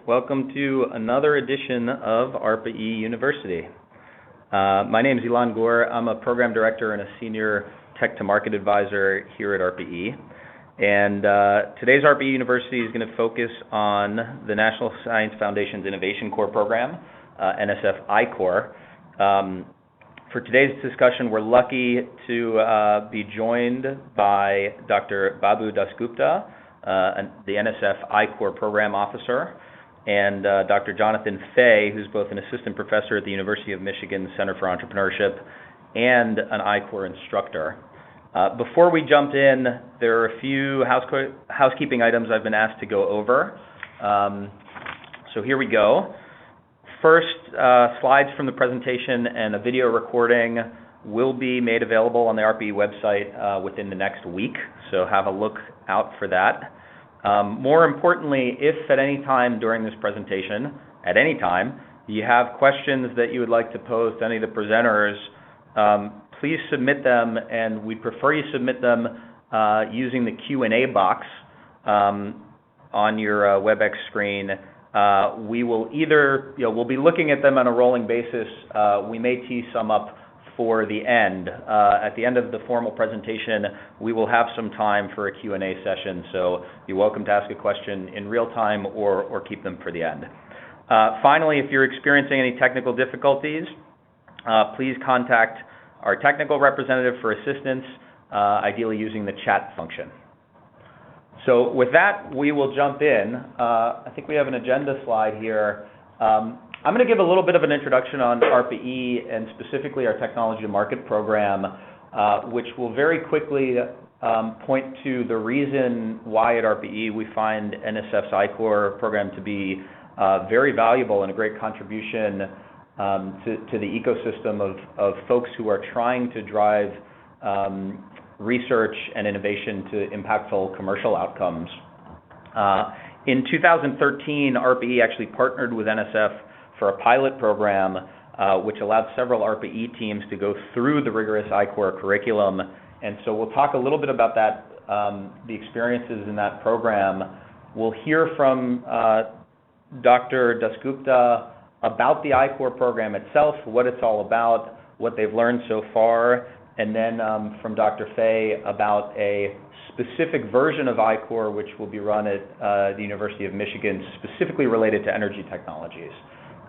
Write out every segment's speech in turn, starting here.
Welcome to another edition of ARPA-E University. My name is Ilan Gur. I'm a program director and a senior tech-to-market advisor here at ARPA-E. And today's ARPA-E University is going to focus on the National Science Foundation's Innovation Corps Program, NSF I-Corps. For today's discussion, we're lucky to be joined by Dr. Babu DasGupta, the NSF I-Corps Program Officer, and Dr. Jonathan Fay, who's both an assistant professor at the University of Michigan Center for Entrepreneurship and an I-Corps instructor. Before we jump in, there are a few housekeeping items I've been asked to go over. So here we go. First, slides from the presentation and a video recording will be made available on the ARPA-E website within the next week, so have a look out for that. More importantly, if at any time during this presentation, at any time, you have questions that you would like to pose to any of the presenters, please submit them, and we prefer you submit them using the Q&A box on your WebEx screen. We will either, we'll be looking at them on a rolling basis. We may tee some up for the end. At the end of the formal presentation, we will have some time for a Q&A session, so you're welcome to ask a question in real time or keep them for the end. Finally, if you're experiencing any technical difficulties, please contact our technical representative for assistance, ideally using the chat function. So with that, we will jump in. I think we have an agenda slide here. I'm going to give a little bit of an introduction on ARPA-E and specifically our Technology to Market program, which will very quickly point to the reason why at ARPA-E we find NSF's I-Corps program to be very valuable and a great contribution to the ecosystem of folks who are trying to drive research and innovation to impactful commercial outcomes. In 2013, ARPA-E actually partnered with NSF for a pilot program which allowed several ARPA-E teams to go through the rigorous I-Corps curriculum. And so we'll talk a little bit about that, the experiences in that program. We'll hear from Dr. DasGupta about the I-Corps program itself, what it's all about, what they've learned so far, and then from Dr. Fay about a specific version of I-Corps which will be run at the University of Michigan, specifically related to energy technologies.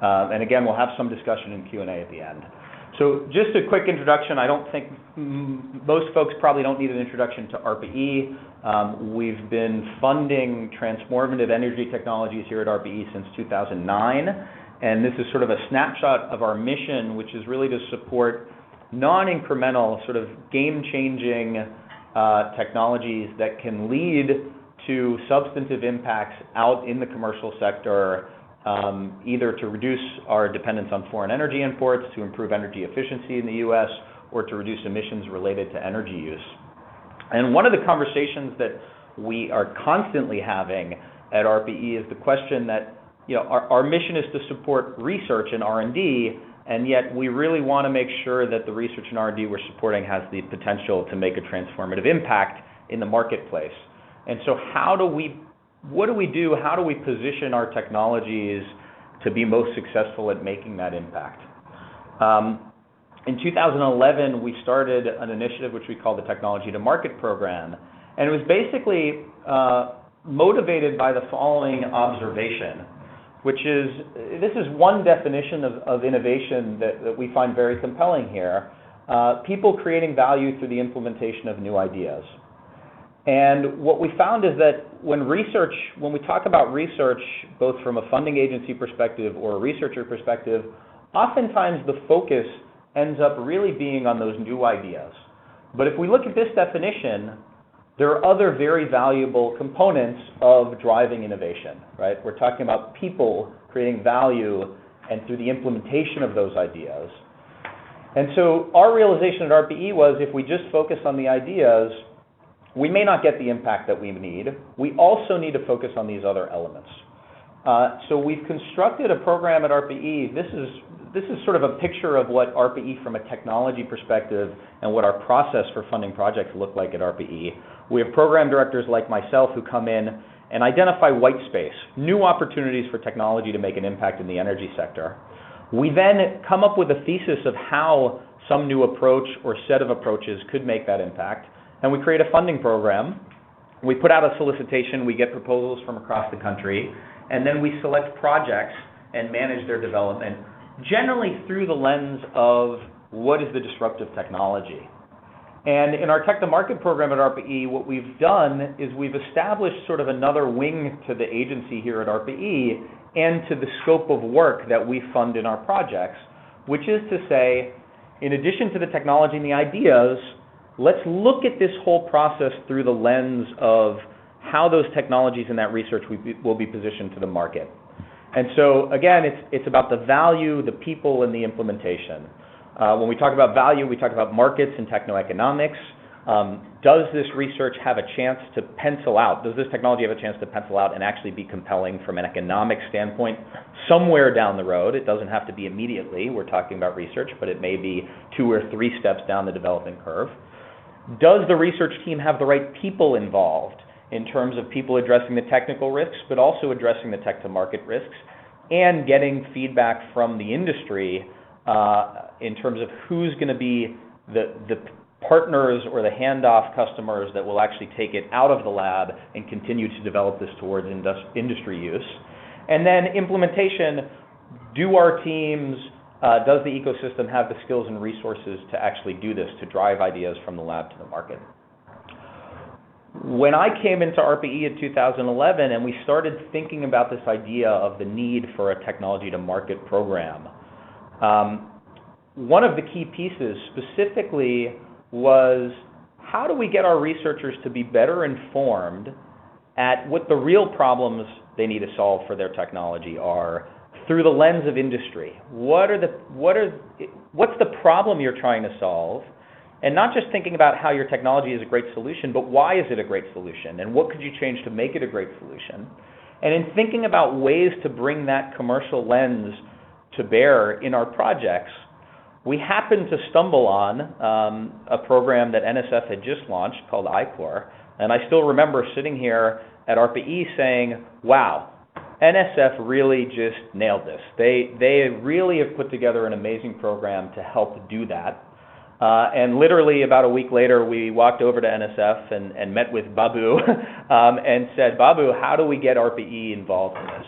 And again, we'll have some discussion in Q&A at the end. So just a quick introduction. I don't think most folks probably don't need an introduction to ARPA-E. We've been funding transformative energy technologies here at ARPA-E since 2009. And this is sort of a snapshot of our mission, which is really to support non-incremental, sort of game-changing technologies that can lead to substantive impacts out in the commercial sector, either to reduce our dependence on foreign energy imports, to improve energy efficiency in the U.S., or to reduce emissions related to energy use. And one of the conversations that we are constantly having at ARPA-E is the question that, our mission is to support research and R&D, and yet we really want to make sure that the research and R&D we're supporting has the potential to make a transformative impact in the marketplace. And so what do we do? How do we position our technologies to be most successful at making that impact? In 2011, we started an initiative which we call the Technology to Market program, and it was basically motivated by the following observation, which is, this is one definition of innovation that we find very compelling here, people creating value through the implementation of new ideas. And what we found is that when we talk about research, both from a funding agency perspective or a researcher perspective, oftentimes the focus ends up really being on those new ideas. But if we look at this definition, there are other very valuable components of driving innovation, right? We're talking about people creating value and through the implementation of those ideas. And so our realization at ARPA-E was if we just focus on the ideas, we may not get the impact that we need. We also need to focus on these other elements. So we've constructed a program at ARPA-E. This is sort of a picture of what ARPA-E from a technology perspective and what our process for funding projects look like at ARPA-E. We have program directors like myself who come in and identify white space, new opportunities for technology to make an impact in the energy sector. We then come up with a thesis of how some new approach or set of approaches could make that impact, and we create a funding program. We put out a solicitation, we get proposals from across the country, and then we select projects and manage their development, generally through the lens of what is the disruptive technology. And in our Tech to Market program at ARPA-E, what we've done is we've established sort of another wing to the agency here at ARPA-E and to the scope of work that we fund in our projects, which is to say, in addition to the technology and the ideas, let's look at this whole process through the lens of how those technologies and that research will be positioned to the market. And so, again, it's about the value, the people, and the implementation. When we talk about value, we talk about markets and techno-economics. Does this research have a chance to pencil out? Does this technology have a chance to pencil out and actually be compelling from an economic standpoint somewhere down the road? It doesn't have to be immediately. We're talking about research, but it may be 2 or 3 steps down the development curve. Does the research team have the right people involved in terms of people addressing the technical risks, but also addressing the tech-to-market risks, and getting feedback from the industry in terms of who's going to be the partners or the handoff customers that will actually take it out of the lab and continue to develop this towards industry use. And then implementation, do our teams, does the ecosystem have the skills and resources to actually do this, to drive ideas from the lab to the market? When I came into ARPA-E in 2011 and we started thinking about this idea of the need for a technology to market program, one of the key pieces specifically was how do we get our researchers to be better informed at what the real problems they need to solve for their technology are through the lens of industry. What's the problem you're trying to solve? And not just thinking about how your technology is a great solution, but why is it a great solution? And what could you change to make it a great solution? And in thinking about ways to bring that commercial lens to bear in our projects, we happened to stumble on a program that NSF had just launched called I-Corps. And I still remember sitting here at ARPA-E saying, wow, NSF really just nailed this. They really have put together an amazing program to help do that. And literally about a week later, we walked over to NSF and met with Babu and said, Babu, how do we get ARPA-E involved in this?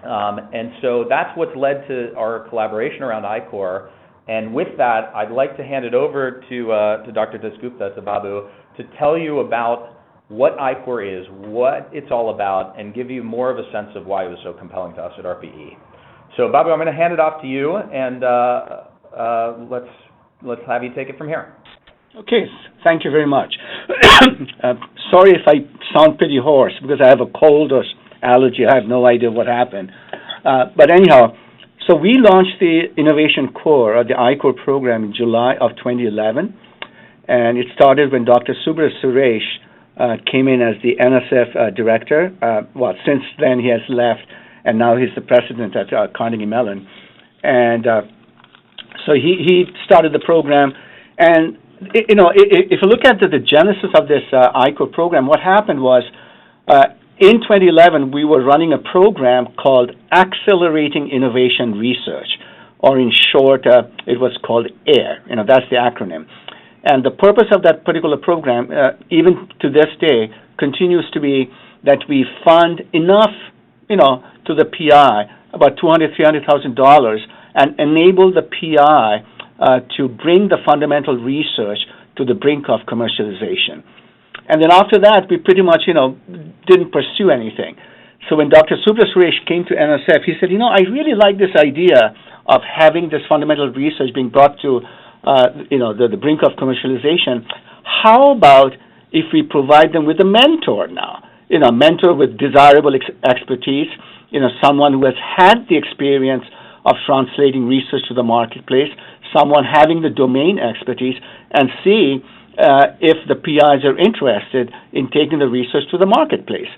And so that's what's led to our collaboration around I-Corps. And with that, I'd like to hand it over to Dr. DasGupta, to Babu, to tell you about what I-Corps is, what it's all about, and give you more of a sense of why it was so compelling to us at ARPA-E. So Babu, I'm going to hand it off to you, and let's have you take it from here. Okay, thank you very much. Sorry if I sound pretty hoarse because I have a cold or allergy. I have no idea what happened. But anyhow, so we launched the Innovation Core, or the I-Corps program, in July of 2011. And it started when Dr. Subra Suresh came in as the NSF director. Well, since then he has left, and now he's the president at Carnegie Mellon. And so he started the program. And, you know, if you look at the genesis of this I-Corps program, what happened was in 2011, we were running a program called Accelerating Innovation Research, or in short, it was called AIR. You know, that's the acronym. And the purpose of that particular program, even to this day, continues to be that we fund enough, you know, to the PI, about $200,000, $300,000, and enable the PI to bring the fundamental research to the brink of commercialization. And then after that, we pretty much, you know, didn't pursue anything. So when Dr. Subra Suresh came to NSF, he said, you know, I really like this idea of having this fundamental research being brought to, you know, the brink of commercialization. How about if we provide them with a mentor now? You know, a mentor with desirable expertise, you know, someone who has had the experience of translating research to the marketplace, someone having the domain expertise, and see if the PIs are interested in taking the research to the marketplace.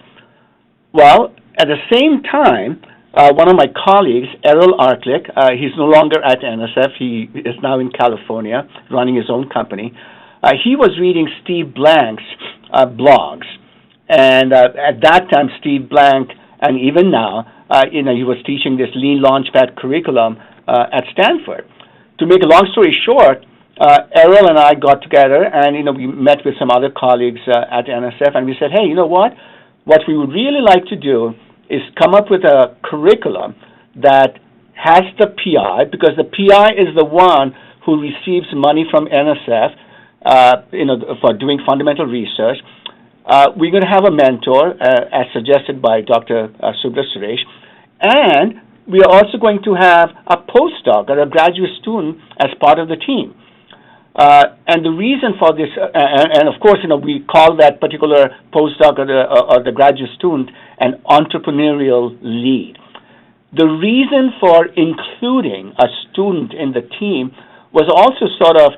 Well, at the same time, one of my colleagues, Errol Arklick, he's no longer at NSF, he is now in California running his own company. He was reading Steve Blank's blogs, And at that time, Steve Blank, and even now, he was teaching this Lean Launchpad curriculum at Stanford. To make a long story short, Errol and I got together, and we met with some other colleagues at NSF, and we said, hey, you know what? What we would really like to do is come up with a curriculum that has the PI, because the PI is the one who receives money from NSF, for doing fundamental research. We're going to have a mentor, as suggested by Dr. Subra Suresh, and we are also going to have a postdoc or a graduate student as part of the team. And the reason for this, and of course, we call that particular postdoc or the graduate student an entrepreneurial lead. The reason for including a student in the team was also sort of,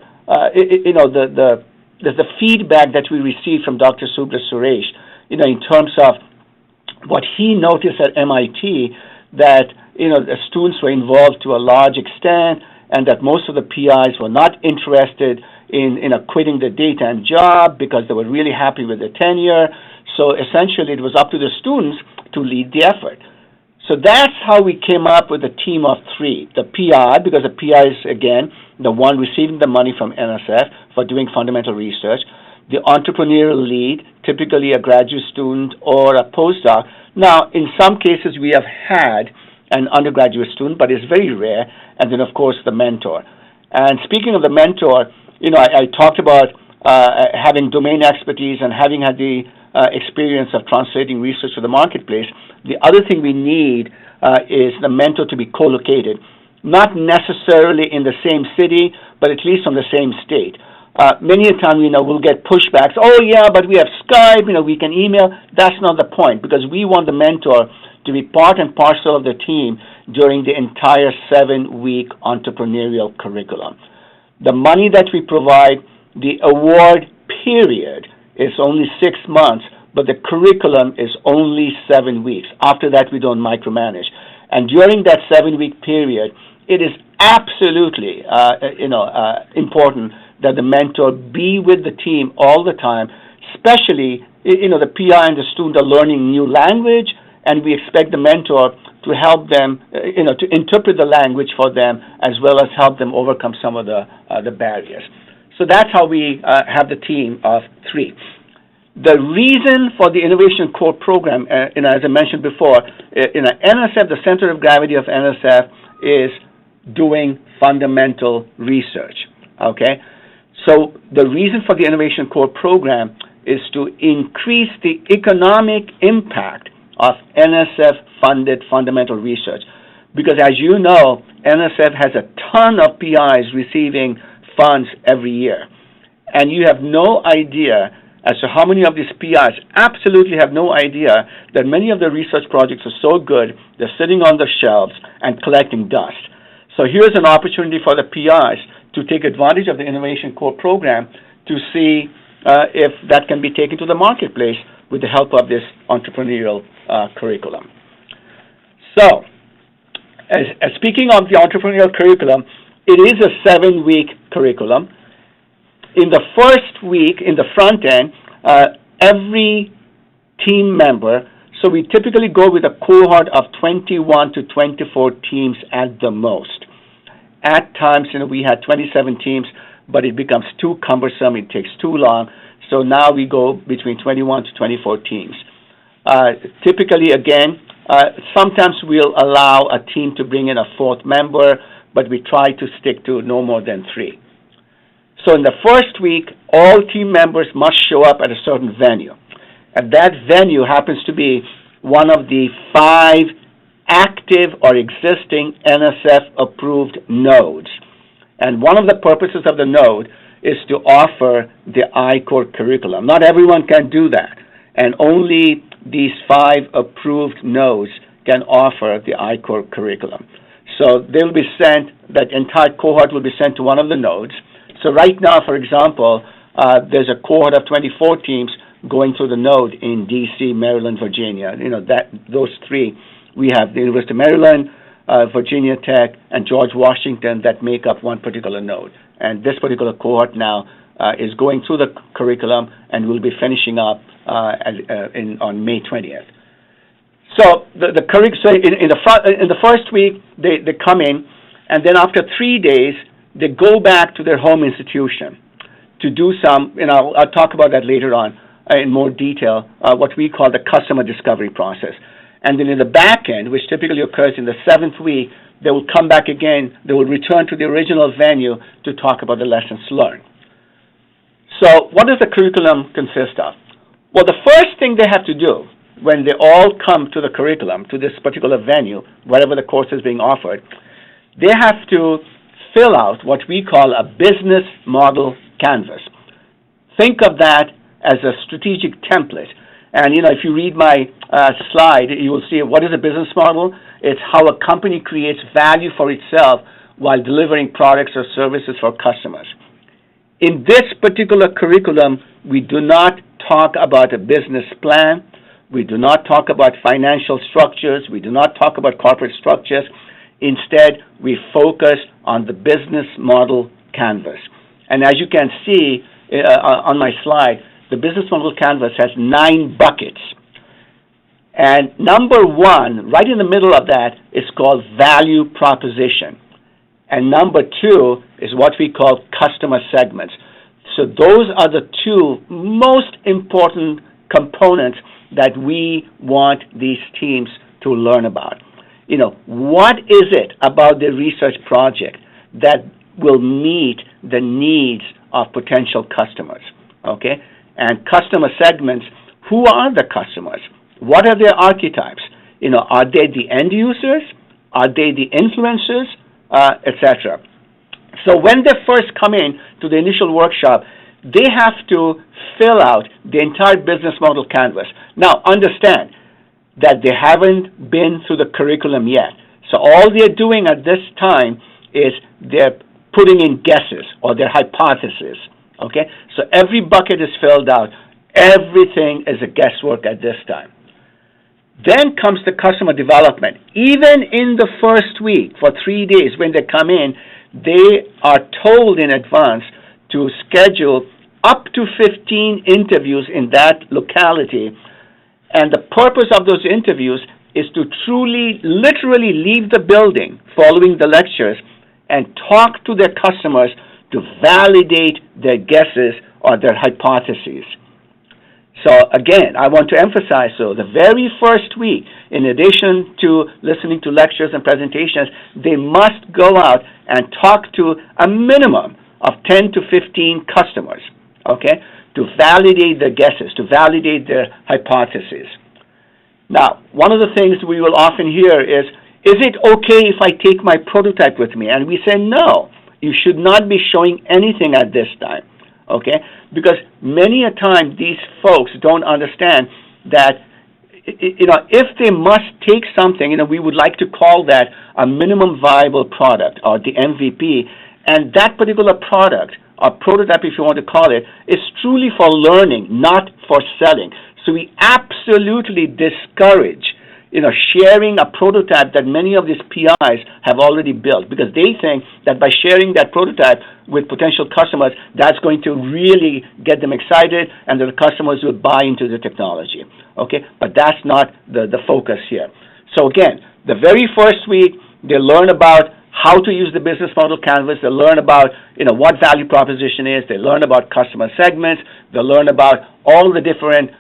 the feedback that we received from Dr. Subra Suresh, in terms of what he noticed at MIT, that, the students were involved to a large extent, and that most of the PIs were not interested in quitting the daytime job because they were really happy with the tenure. So essentially, it was up to the students to lead the effort. So that's how we came up with a team of three. The PI, because the PI is, again, the one receiving the money from NSF for doing fundamental research. The entrepreneurial lead, typically a graduate student or a postdoc. Now, in some cases, we have had an undergraduate student, but it's very rare. And then, of course, the mentor. And speaking of the mentor, I talked about having domain expertise and having had the experience of translating research to the marketplace. The other thing we need is the mentor to be co-located, not necessarily in the same city, but at least from the same state. Many a time, we'll get pushbacks. Oh, yeah, but we have Skype, we can email. That's not the point, because we want the mentor to be part and parcel of the team during the entire 7-week entrepreneurial curriculum. The money that we provide, the award period, is only 6 months, but the curriculum is only 7 weeks. After that, we don't micromanage. And during that 7-week period, it is absolutely, important that the mentor be with the team all the time, especially, the PI and the student are learning new language, and we expect the mentor to help them, to interpret the language for them, as well as help them overcome some of the barriers. So that's how we have the team of three. The reason for the Innovation Core Program, as I mentioned before, NSF, the center of gravity of NSF is doing fundamental research, okay? So the reason for the Innovation Core Program is to increase the economic impact of NSF-funded fundamental research. Because as you know, NSF has a ton of PIs receiving funds every year. And you have no idea as to how many of these PIs absolutely have no idea that many of the research projects are so good, they're sitting on the shelves and collecting dust. So here's an opportunity for the PIs to take advantage of the Innovation Core Program to see if that can be taken to the marketplace with the help of this entrepreneurial curriculum. So, as speaking of the entrepreneurial curriculum, it is a 7-week curriculum. In the first week, in the front end, every team member, so we typically go with a cohort of 21 to 24 teams at the most. At times, we had 27 teams, but it becomes too cumbersome, it takes too long, so now we go between 21 to 24 teams. Typically, again, sometimes we'll allow a team to bring in a fourth member, but we try to stick to no more than 3. So in the first week, all team members must show up at a certain venue. And that venue happens to be one of the 5 active or existing NSF-approved nodes. And one of the purposes of the node is to offer the I-Corps curriculum. Not everyone can do that, and only these 5 approved nodes can offer the I-Corps curriculum. So they'll be sent, that entire cohort will be sent to one of the nodes. So right now, for example, there's a cohort of 24 teams going through the node in D.C., Maryland, Virginia. Those 3. We have the University of Maryland, Virginia Tech, and George Washington that make up one particular node. And this particular cohort now is going through the curriculum and will be finishing up on May 20th. So the curriculum in the first week they come in, and then after 3 days they go back to their home institution to do some. I'll talk about that later on in more detail. What we call the customer discovery process, and then in the back end, which typically occurs in the 7th week, they will come back again. They will return to the original venue to talk about the lessons learned. So what does the curriculum consist of? Well, the first thing they have to do when they all come to the curriculum, to this particular venue, wherever the course is being offered, they have to fill out what we call a business model canvas. Think of that as a strategic template. And, if you read my slide, you will see what is a business model. It's how a company creates value for itself while delivering products or services for customers. In this particular curriculum, we do not talk about a business plan. We do not talk about financial structures. We do not talk about corporate structures. Instead, we focus on the business model canvas. And as you can see on my slide, the business model canvas has 9 buckets. And number 1, right in the middle of that, is called value proposition. And number 2 is what we call customer segments. So those are the 2 most important components that we want these teams to learn about. What is it about the research project that will meet the needs of potential customers? Okay? And customer segments, who are the customers? What are their archetypes? Are they the end users? Are they the influencers? Etc. So when they first come in to the initial workshop, they have to fill out the entire business model canvas. Now, understand that they haven't been through the curriculum yet. So all they're doing at this time is they're putting in guesses or their hypotheses. Okay? So every bucket is filled out. Everything is a guesswork at this time. Then comes the customer development. Even in the first week, for 3 days when they come in, they are told in advance to schedule up to 15 interviews in that locality. And the purpose of those interviews is to truly, literally leave the building following the lectures and talk to their customers to validate their guesses or their hypotheses. So again, I want to emphasize, the very first week, in addition to listening to lectures and presentations, they must go out and talk to a minimum of 10 to 15 customers, okay, to validate their guesses, to validate their hypotheses. Now, one of the things we will often hear is it okay if I take my prototype with me? And we say, no, you should not be showing anything at this time. Okay? Because many a time these folks don't understand that, if they must take something, we would like to call that a minimum viable product or the MVP, and that particular product or prototype, if you want to call it, is truly for learning, not for selling. So we absolutely discourage sharing a prototype that many of these PIs have already built, because they think that by sharing that prototype with potential customers, that's going to really get them excited and the customers will buy into the technology. Okay? But that's not the focus here. So again, the very first week, they learn about how to use the business model canvas. They learn about what value proposition is. They learn about customer segments. They learn about all the different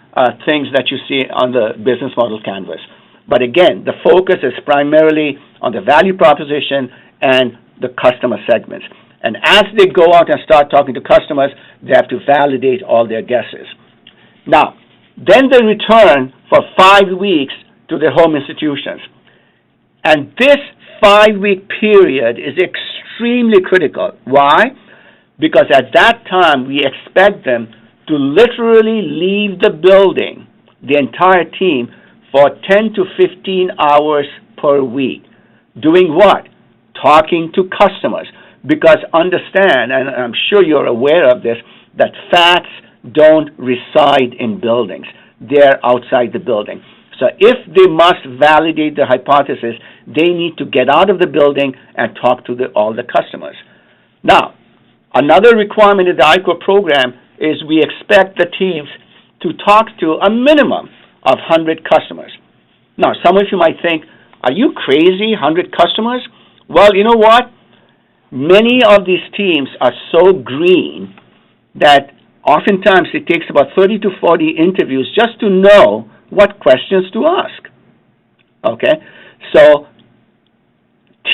things that you see on the business model canvas. But again, the focus is primarily on the value proposition and the customer segments. And as they go out and start talking to customers, they have to validate all their guesses. Now, then they return for 5 weeks to their home institutions. And this 5-week period is extremely critical. Why? Because at that time, we expect them to literally leave the building, the entire team, for 10 to 15 hours per week. Doing what? Talking to customers. Because understand, and I'm sure you're aware of this, that facts don't reside in buildings. They're outside the building. So if they must validate their hypothesis, they need to get out of the building and talk to all the customers. Now, Another requirement of the I-Corps program is we expect the teams to talk to a minimum of 100 customers. Now, some of you might think, are you crazy, 100 customers? Well, you know what? Many of these teams are so green that oftentimes it takes about 30 to 40 interviews just to know what questions to ask. Okay? So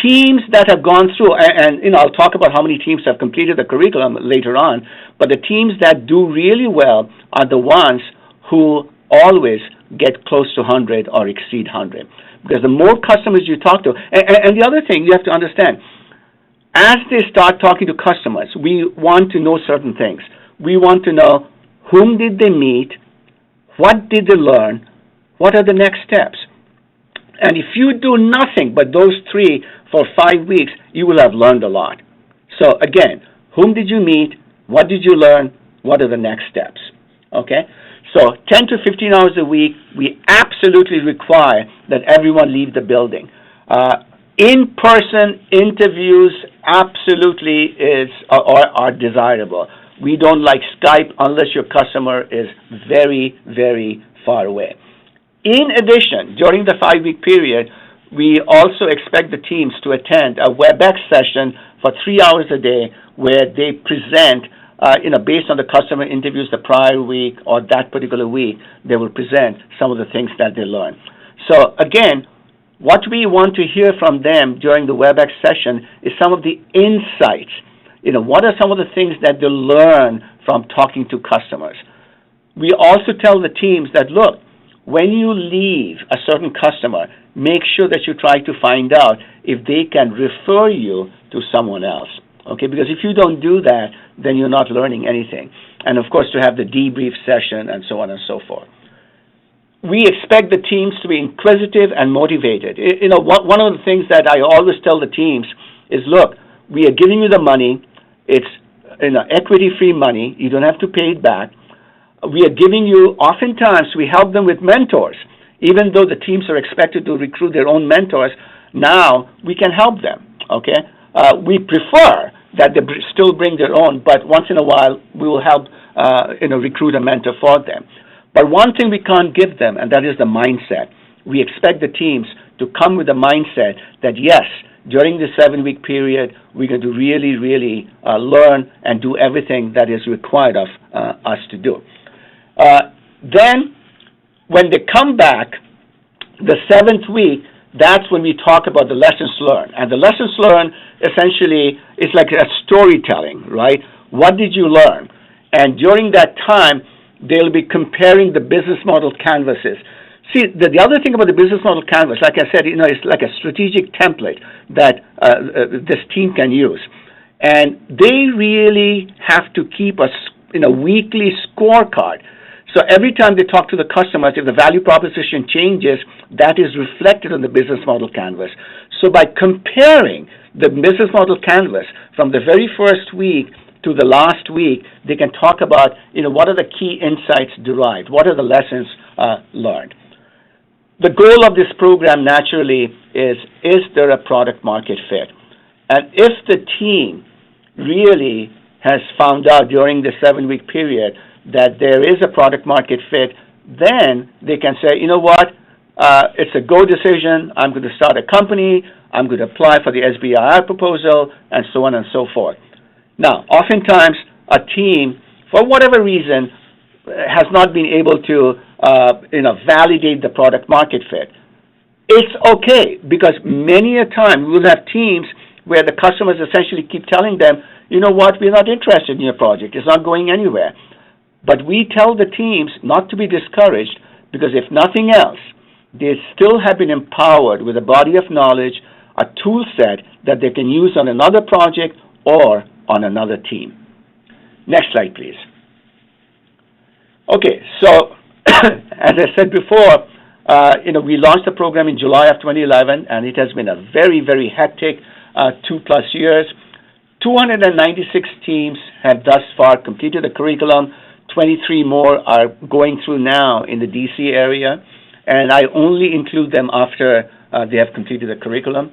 teams that have gone through, and I'll talk about how many teams have completed the curriculum later on, but the teams that do really well are the ones who always get close to 100 or exceed 100. Because the more customers you talk to, and the other thing you have to understand, as they start talking to customers, we want to know certain things. We want to know whom did they meet, what did they learn, what are the next steps. And if you do nothing but those three for 5 weeks, you will have learned a lot. So again, whom did you meet, what did you learn, what are the next steps? Okay? So 10 to 15 hours a week, we absolutely require that everyone leave the building. In-person interviews absolutely are desirable. We don't like Skype unless your customer is very, very far away. In addition, during the 5-week period, we also expect the teams to attend a WebEx session for 3 hours a day where they present, based on the customer interviews the prior week or that particular week, they will present some of the things that they learned. So again, what we want to hear from them during the WebEx session is some of the insights. What are some of the things that they learn from talking to customers? We also tell the teams that, look, when you leave a certain customer, make sure that you try to find out if they can refer you to someone else. Okay, because if you don't do that, then you're not learning anything. And of course, to have the debrief session and so on and so forth. We expect the teams to be inquisitive and motivated. One of the things that I always tell the teams is, look, we are giving you the money. It's equity-free money. You don't have to pay it back. We are giving you, oftentimes, we help them with mentors. Even though the teams are expected to recruit their own mentors, now we can help them, okay? We prefer that they still bring their own, but once in a while, we will help, recruit a mentor for them. But one thing we can't give them, and that is the mindset. We expect the teams to come with the mindset that, yes, during the 7-week period, we're going to really, really learn and do everything that is required of us to do. Then, when they come back, the 7th week, that's when we talk about the lessons learned. And the lessons learned essentially is like a storytelling, right? What did you learn? And during that time, they'll be comparing the business model canvases. See, the other thing about the business model canvas, like I said, it's like a strategic template that this team can use. And they really have to keep a weekly scorecard. So every time they talk to the customers, if the value proposition changes, that is reflected on the business model canvas. So by comparing the business model canvas from the very first week to the last week, they can talk about, what are the key insights derived? What are the lessons learned? The goal of this program, naturally, is there a product market fit? And if the team really has found out during the 7-week period that there is a product market fit, then they can say, you know what, it's a go decision, I'm going to start a company, I'm going to apply for the SBIR proposal, and so on and so forth. Now, oftentimes, a team, for whatever reason, has not been able to validate the product market fit. It's okay, because many a time we'll have teams where the customers essentially keep telling them, you know what, we're not interested in your project, it's not going anywhere. But we tell the teams not to be discouraged, because if nothing else, they still have been empowered with a body of knowledge, a tool set that they can use on another project or on another team. Next slide, please. Okay, so as I said before, we launched the program in July of 2011, and it has been a very, very hectic 2+ years. 296 teams have thus far completed the curriculum. 23 more are going through now in the DC area, and I only include them after they have completed the curriculum.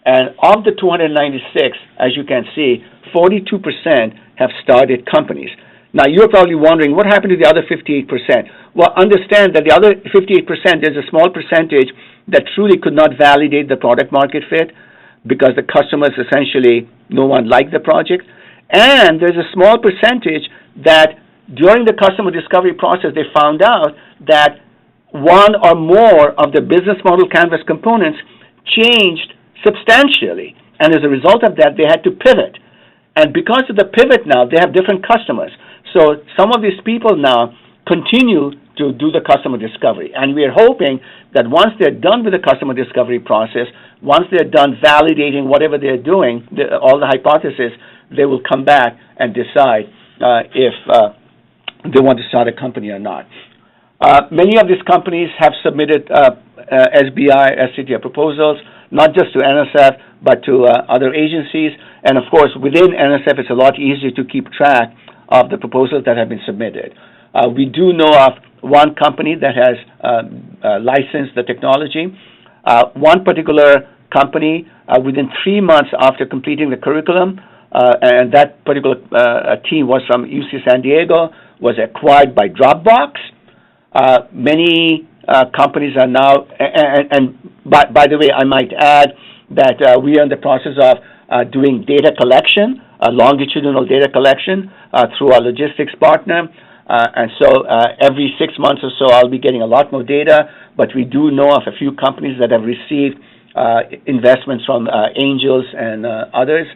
And of the 296, as you can see, 42% have started companies. Now, you're probably wondering, what happened to the other 58%? Well, understand that the other 58%, there's a small percentage that truly could not validate the product market fit because the customers essentially, no one liked the project. And there's a small percentage that during the customer discovery process, they found out that one or more of the business model canvas components changed substantially. And as a result of that, they had to pivot. And because of the pivot now, they have different customers. So some of these people now continue to do the customer discovery. And we are hoping that once they're done with the customer discovery process, once they're done validating whatever they're doing, all the hypotheses, they will come back and decide if they want to start a company or not. Many of these companies have submitted SBI, SCTI proposals, not just to NSF, but to other agencies. And of course, within NSF, it's a lot easier to keep track of the proposals that have been submitted. We do know of one company that has licensed the technology. One particular company, within 3 months after completing the curriculum, and that particular team was from UC San Diego, was acquired by Dropbox. Many companies are now, and by the way, I might add that we are in the process of doing data collection, longitudinal data collection through our logistics partner. And so every 6 months or so, I'll be getting a lot more data, but we do know of a few companies that have received investments from angels and others.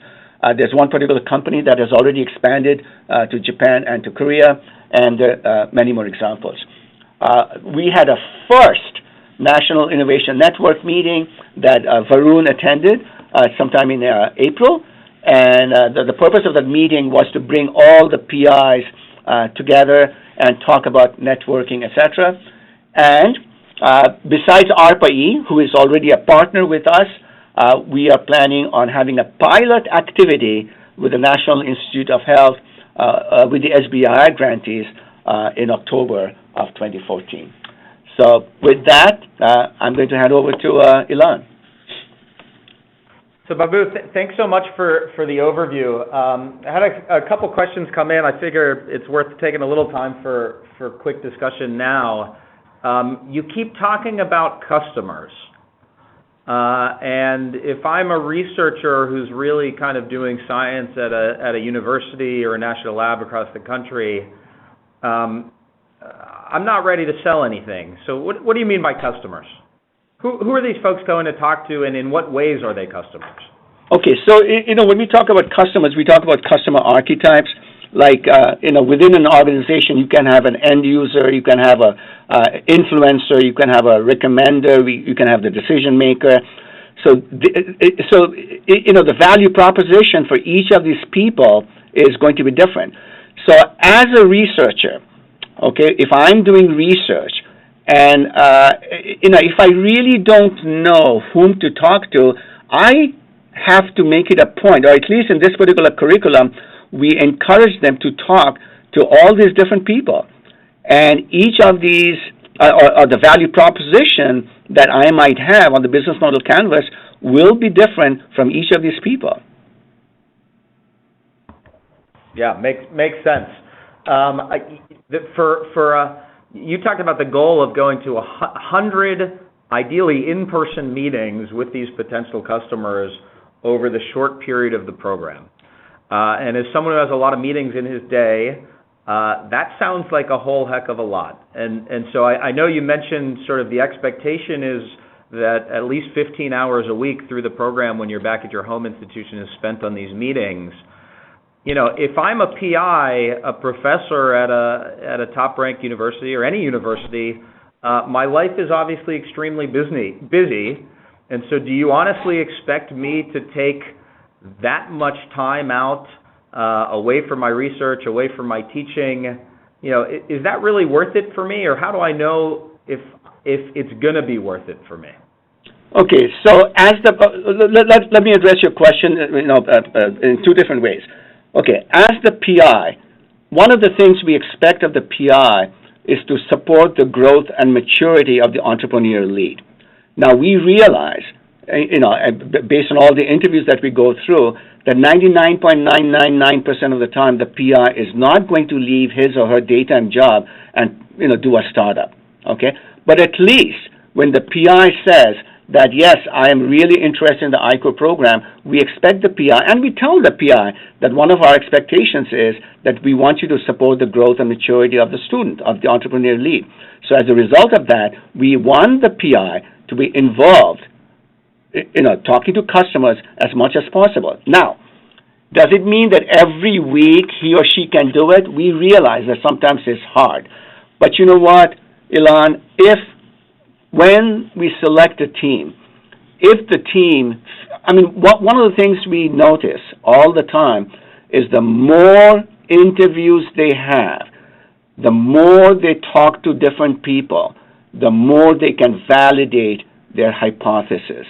There's one particular company that has already expanded to Japan and to Korea, and many more examples. We had a first National Innovation Network meeting that Varun attended sometime in April, and the purpose of that meeting was to bring all the PIs together and talk about networking, etc. And besides ARPA-E, who is already a partner with us, we are planning on having a pilot activity with the National Institute of Health with the SBI grantees in October of 2014. So with that, I'm going to hand over to Ilan. So Babu, thanks so much for the overview. I had a couple questions come in. I figure it's worth taking a little time for quick discussion now. You keep talking about customers. And if I'm a researcher who's really kind of doing science at a university or a national lab across the country, I'm not ready to sell anything. So what do you mean by customers? Who are these folks going to talk to, and in what ways are they customers? Okay, so when we talk about customers, we talk about customer archetypes. Like within an organization, you can have an end user, you can have a influencer, you can have a recommender, you can have the decision maker. So the value proposition for each of these people is going to be different. So as a researcher, okay, if I'm doing research, and if I really don't know whom to talk to, I have to make it a point, or at least in this particular curriculum, we encourage them to talk to all these different people. And each of these, or the value proposition that I might have on the business model canvas will be different from each of these people. Yeah, makes sense. You talked about the goal of going to 100, ideally in-person meetings with these potential customers over the short period of the program. And as someone who has a lot of meetings in his day, that sounds like a whole heck of a lot. And so I know you mentioned sort of the expectation is that at least 15 hours a week through the program when you're back at your home institution is spent on these meetings. If I'm a PI, a professor at a top-ranked university or any university, my life is obviously extremely busy. And so do you honestly expect me to take that much time out away from my research, away from my teaching? Is that really worth it for me, or how do I know if it's going to be worth it for me? Okay, so let me address your question in two different ways. Okay, as the PI, one of the things we expect of the PI is to support the growth and maturity of the entrepreneur lead. Now, we realize, based on all the interviews that we go through, that 99.999% of the time, the PI is not going to leave his or her daytime job and, do a startup, okay? But at least when the PI says that, yes, I am really interested in the I-Corps program, we expect the PI, and we tell the PI that one of our expectations is that we want you to support the growth and maturity of the student, of the entrepreneur lead. So as a result of that, we want the PI to be involved, talking to customers as much as possible. Now, does it mean that every week he or she can do it? We realize that sometimes it's hard. But you know what, Ilan, when we select a team, if the team, one of the things we notice all the time is the more interviews they have, the more they talk to different people, the more they can validate their hypothesis,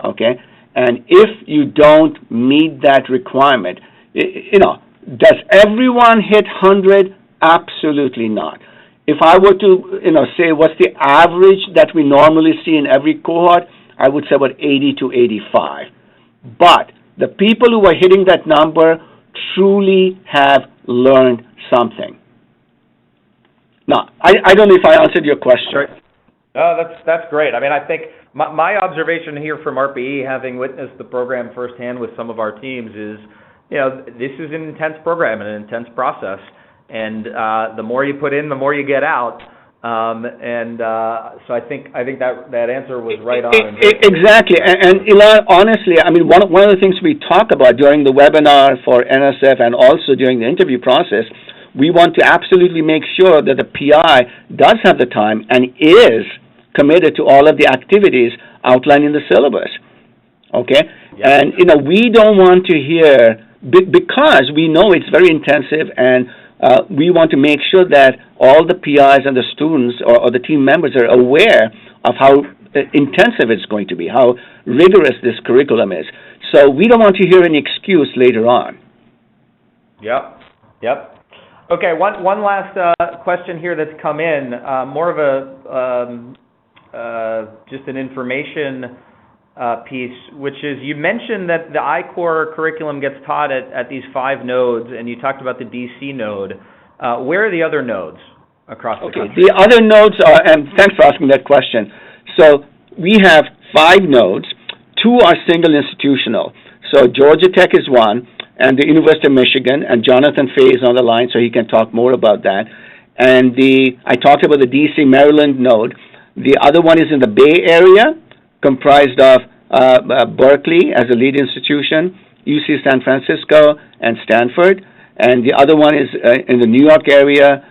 okay? And if you don't meet that requirement, does everyone hit 100? Absolutely not. If I were to, say what's the average that we normally see in every cohort, I would say about 80 to 85. But the people who are hitting that number truly have learned something. Now, I don't know if I answered your question. Sure. Oh, that's great. I think my observation here from ARPA-E, having witnessed the program firsthand with some of our teams, is, this is an intense program and an intense process. And the more you put in, the more you get out. So I think that answer was right on. Exactly. And Ilan, honestly, one of the things we talk about during the webinar for NSF and also during the interview process, we want to absolutely make sure that the PI does have the time and is committed to all of the activities outlined in the syllabus. Okay? Yes. And, we don't want to hear, because we know it's very intensive, and we want to make sure that all the PIs and the students or the team members are aware of how intensive it's going to be, how rigorous this curriculum is. So we don't want to hear any excuse later on. Yep. Okay, one last question here that's come in, more of just an information piece, which is, you mentioned that the I-Corps curriculum gets taught at these 5 nodes, and you talked about the DC node. Where are the other nodes across the country? The other nodes are, and thanks for asking that question. So we have 5 nodes. 2 are single institutional. So Georgia Tech is one, and the University of Michigan, and Jonathan Fay is on the line, so he can talk more about that. And I talked about the DC Maryland node. The other one is in the Bay Area, comprised of Berkeley as a lead institution, UC San Francisco, and Stanford. And the other one is in the New York area,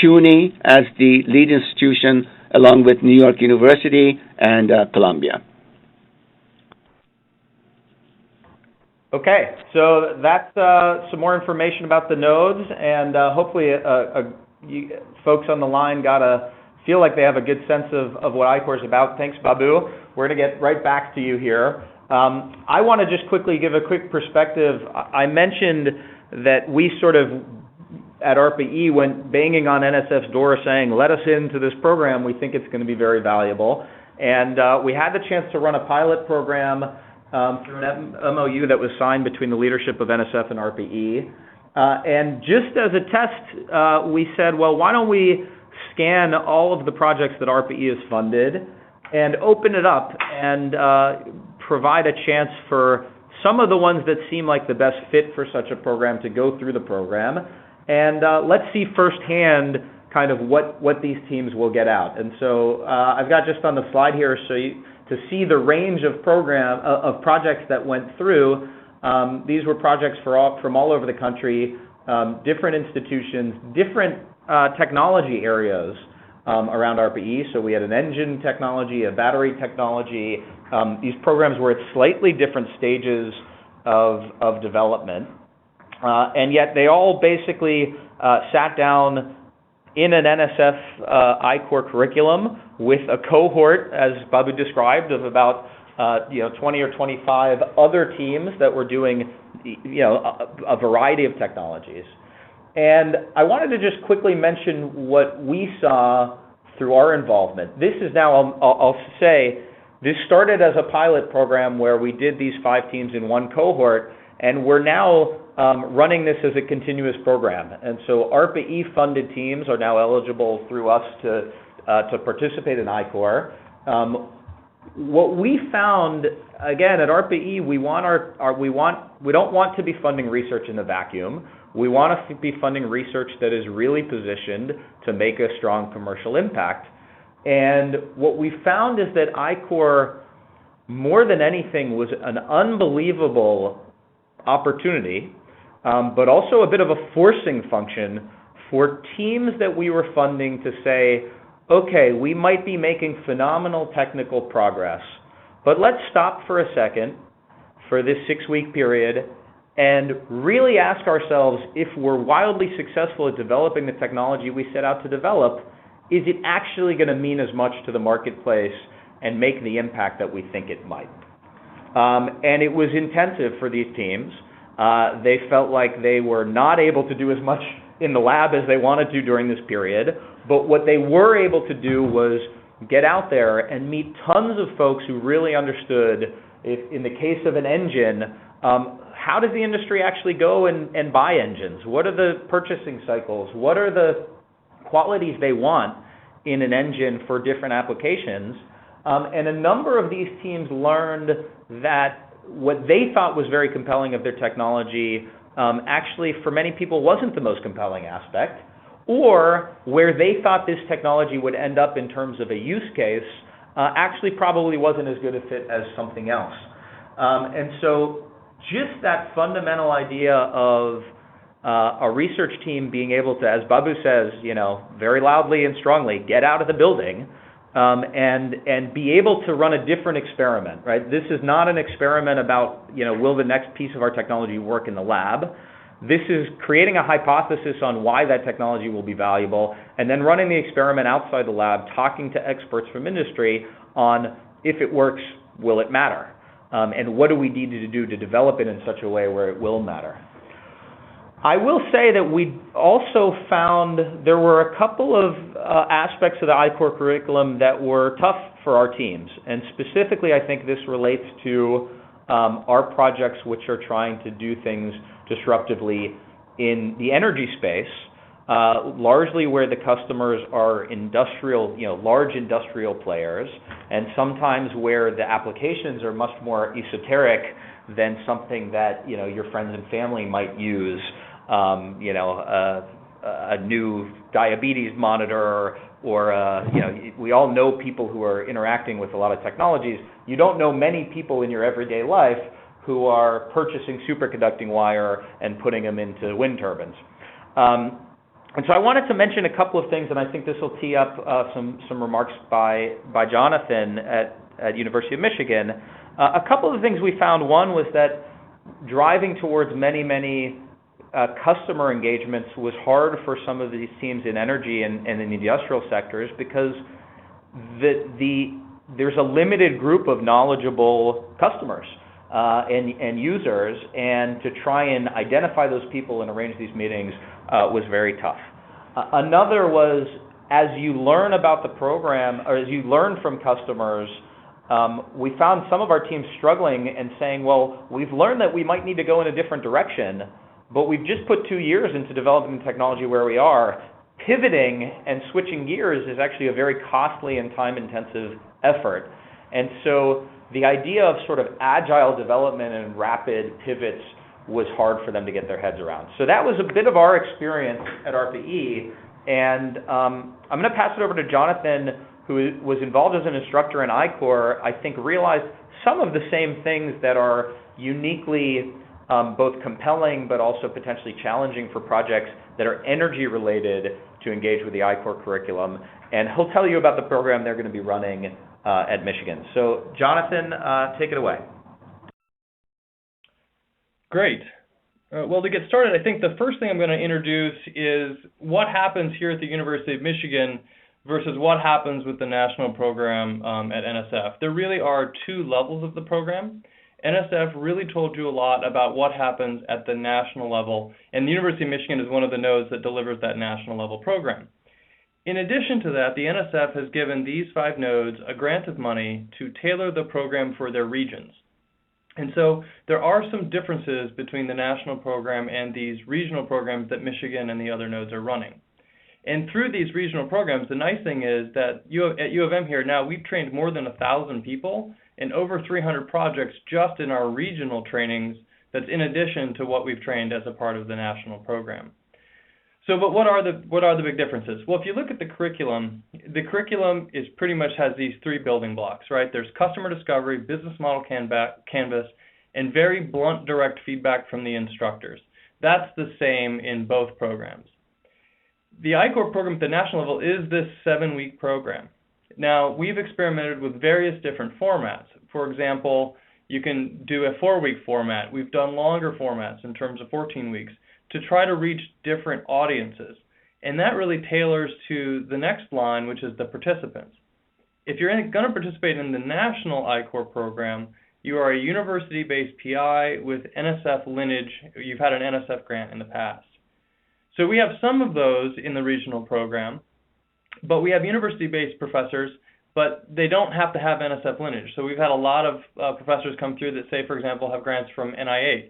CUNY as the lead institution, along with New York University and Columbia. Okay, so that's some more information about the nodes, and hopefully folks on the line feel like they have a good sense of what I-Corps is about. Thanks, Babu. We're going to get right back to you here. I want to just quickly give a quick perspective. I mentioned that we sort of, at ARPA-E, went banging on NSF's door saying, let us into this program. We think it's going to be very valuable. And we had the chance to run a pilot program through an MOU that was signed between the leadership of NSF and ARPA-E. And just as a test, we said, well, why don't we scan all of the projects that ARPA-E has funded and open it up and provide a chance for some of the ones that seem like the best fit for such a program to go through the program. And let's see firsthand kind of what these teams will get out. And so I've got just on the slide here to see the range of projects that went through. These were projects from all over the country, different institutions, different technology areas around ARPA-E. So we had an engine technology, a battery technology. These programs were at slightly different stages of development. And yet they all basically sat down in an NSF I-Corps curriculum with a cohort, as Babu described, of about 20 or 25 other teams that were doing a variety of technologies. And I wanted to just quickly mention what we saw through our involvement. This is now, I'll say, this started as a pilot program where we did these 5 teams in one cohort, and we're now running this as a continuous program. And so ARPA-E funded teams are now eligible through us to participate in I-Corps. What we found, again, at ARPA-E, we don't want to be funding research in the vacuum. We want to be funding research that is really positioned to make a strong commercial impact. And what we found is that I-Corps, more than anything, was an unbelievable opportunity, but also a bit of a forcing function for teams that we were funding to say, okay, we might be making phenomenal technical progress, but let's stop for a second for this 6-week period and really ask ourselves, if we're wildly successful at developing the technology we set out to develop, is it actually going to mean as much to the marketplace and make the impact that we think it might? And it was intensive for these teams. They felt like they were not able to do as much in the lab as they wanted to during this period, but what they were able to do was get out there and meet tons of folks who really understood, if, in the case of an engine, how does the industry actually go and buy engines? What are the purchasing cycles? What are the qualities they want in an engine for different applications? And a number of these teams learned that what they thought was very compelling of their technology actually, for many people, wasn't the most compelling aspect, or where they thought this technology would end up in terms of a use case actually probably wasn't as good a fit as something else. And so just that fundamental idea of a research team being able to, as Babu says, very loudly and strongly, get out of the building and be able to run a different experiment, right? This is not an experiment about, will the next piece of our technology work in the lab? This is creating a hypothesis on why that technology will be valuable, and then running the experiment outside the lab, talking to experts from industry on, if it works, will it matter? And what do we need to do to develop it in such a way where it will matter? I will say that we also found there were a couple of aspects of the I-Corps curriculum that were tough for our teams. And specifically, I think this relates to our projects which are trying to do things disruptively in the energy space, largely where the customers are industrial, large industrial players, and sometimes where the applications are much more esoteric than something that, your friends and family might use. A new diabetes monitor, or we all know people who are interacting with a lot of technologies. You don't know many people in your everyday life who are purchasing superconducting wire and putting them into wind turbines. And so I wanted to mention a couple of things, and I think this will tee up some remarks by Jonathan at University of Michigan. A couple of things we found. One was that driving towards many customer engagements was hard for some of these teams in energy and in the industrial sectors, because there's a limited group of knowledgeable customers and users, and to try and identify those people and arrange these meetings was very tough. Another was, as you learn about the program, or as you learn from customers, we found some of our teams struggling and saying, well, we've learned that we might need to go in a different direction, but we've just put 2 years into developing the technology where we are. Pivoting and switching gears is actually a very costly and time-intensive effort. And so the idea of sort of agile development and rapid pivots was hard for them to get their heads around. So that was a bit of our experience at ARPA-E. And I'm going to pass it over to Jonathan, who was involved as an instructor in I-Corps, I think realized some of the same things that are uniquely both compelling but also potentially challenging for projects that are energy related to engage with the I-Corps curriculum. And he'll tell you about the program they're going to be running at Michigan. So Jonathan, take it away. Great. Well, to get started, I think the first thing I'm going to introduce is what happens here at the University of Michigan versus what happens with the national program at NSF. There really are 2 levels of the program. NSF really told you a lot about what happens at the national level, and the University of Michigan is one of the nodes that delivers that national level program. In addition to that, the NSF has given these 5 nodes a grant of money to tailor the program for their regions. And so there are some differences between the national program and these regional programs that Michigan and the other nodes are running. And through these regional programs, the nice thing is that at U of M here now, we've trained more than 1,000 people and over 300 projects just in our regional trainings. That's in addition to what we've trained as a part of the national program. So, but what are the big differences? Well, if you look at the curriculum is pretty much has these 3 building blocks, right? There's customer discovery, business model canvas, and very blunt, direct feedback from the instructors. That's the same in both programs. The I-Corps program at the national level is this 7-week program. Now, we've experimented with various different formats. For example, you can do a 4-week format. We've done longer formats in terms of 14 weeks to try to reach different audiences. And that really tailors to the next line, which is the participants. If you're going to participate in the national I-Corps program, you are a university-based PI with NSF lineage. You've had an NSF grant in the past. So we have some of those in the regional program, but we have university-based professors, but they don't have to have NSF lineage. So we've had a lot of professors come through that, say, for example, have grants from NIH